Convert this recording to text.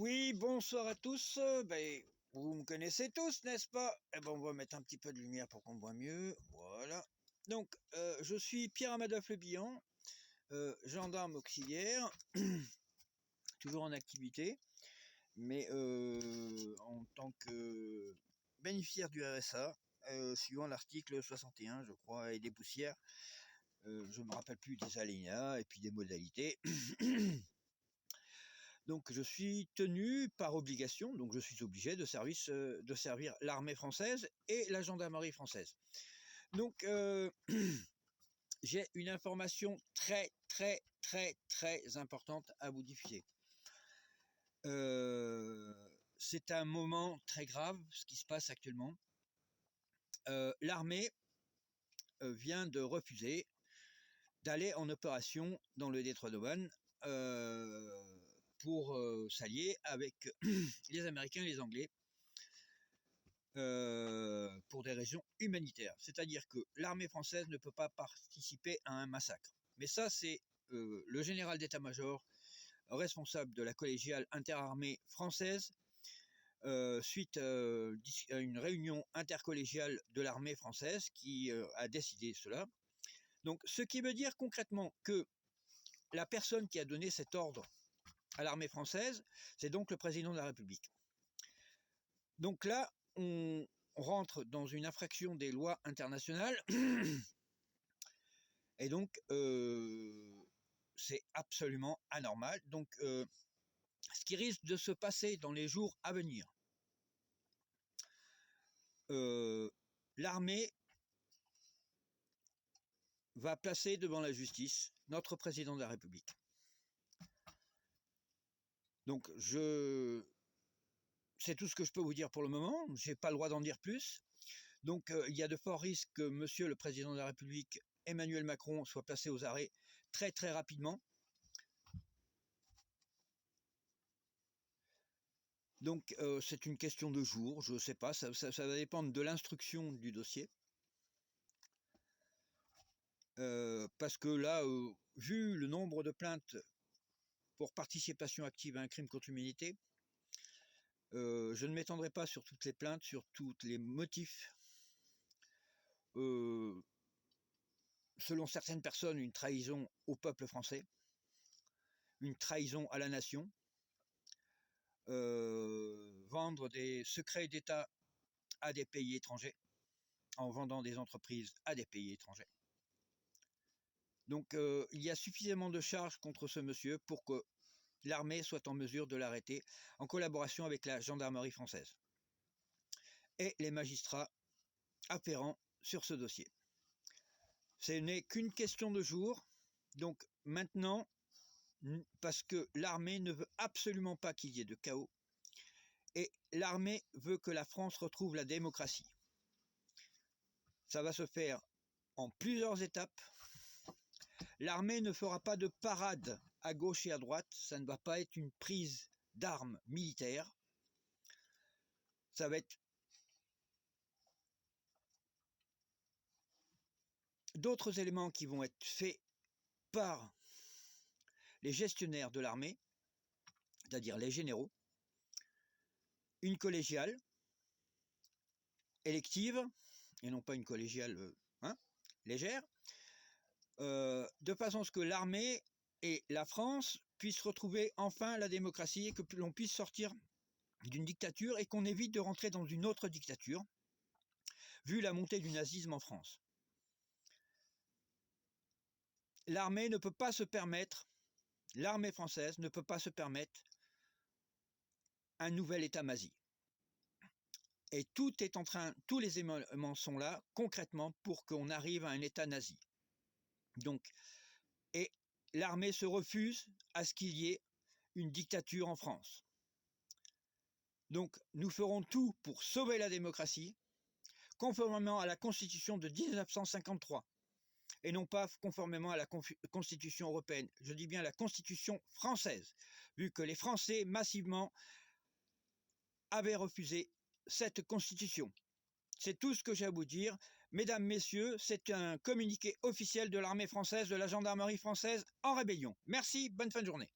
Oui, bonsoir à tous. Vous me connaissez tous, n'est-ce pas? Eh ben, on va mettre un petit peu de lumière pour qu'on voit mieux. Voilà. Donc, je suis Pierre Amadoff Le Bihan, gendarme auxiliaire, toujours en activité, mais en tant que bénéficiaire du RSA, suivant l'article 61, je crois, et des poussières. Je ne me rappelle plus des alinéas et puis des modalités. Donc je suis tenu par obligation, donc je suis obligé de servir l'armée française et la gendarmerie française. Donc j'ai une information très importante à vous diffuser. C'est un moment très grave ce qui se passe actuellement. L'armée vient de refuser d'aller en opération dans le détroit d'Oman pour s'allier avec les Américains et les Anglais pour des raisons humanitaires. C'est-à-dire que l'armée française ne peut pas participer à un massacre. Mais ça, c'est le général d'état-major responsable de la collégiale interarmée française suite à une réunion intercollégiale de l'armée française qui a décidé cela. Donc, ce qui veut dire concrètement que la personne qui a donné cet ordre à l'armée française, c'est donc le président de la République. Donc là, on rentre dans une infraction des lois internationales et donc c'est absolument anormal. Donc ce qui risque de se passer dans les jours à venir, l'armée va placer devant la justice notre président de la République. Donc c'est tout ce que je peux vous dire pour le moment, je n'ai pas le droit d'en dire plus. Donc il y a de forts risques que monsieur le président de la République, Emmanuel Macron, soit placé aux arrêts très rapidement. Donc c'est une question de jours, je ne sais pas, ça va dépendre de l'instruction du dossier. Parce que là, vu le nombre de plaintes pour participation active à un crime contre l'humanité, je ne m'étendrai pas sur toutes les plaintes, sur tous les motifs. Selon certaines personnes, une trahison au peuple français, une trahison à la nation, vendre des secrets d'État à des pays étrangers, en vendant des entreprises à des pays étrangers. Donc il y a suffisamment de charges contre ce monsieur pour que l'armée soit en mesure de l'arrêter en collaboration avec la gendarmerie française et les magistrats afférents sur ce dossier. Ce n'est qu'une question de jours. Donc maintenant, parce que l'armée ne veut absolument pas qu'il y ait de chaos, et l'armée veut que la France retrouve la démocratie. Ça va se faire en plusieurs étapes. L'armée ne fera pas de parade à gauche et à droite, ça ne va pas être une prise d'armes militaires. Ça va être d'autres éléments qui vont être faits par les gestionnaires de l'armée, c'est-à-dire les généraux, une collégiale élective, et non pas une collégiale légère, de façon à ce que l'armée et la France puissent retrouver enfin la démocratie et que l'on puisse sortir d'une dictature et qu'on évite de rentrer dans une autre dictature, vu la montée du nazisme en France. L'armée ne peut pas se permettre, l'armée française ne peut pas se permettre un nouvel État nazi. Et tous les éléments sont là, concrètement, pour qu'on arrive à un État nazi. Donc, et l'armée se refuse à ce qu'il y ait une dictature en France. Donc, nous ferons tout pour sauver la démocratie, conformément à la Constitution de 1953, et non pas conformément à la Constitution européenne. Je dis bien la Constitution française, vu que les Français, massivement, avaient refusé cette Constitution. C'est tout ce que j'ai à vous dire. Mesdames, messieurs, c'est un communiqué officiel de l'armée française, de la gendarmerie française en rébellion. Merci, bonne fin de journée.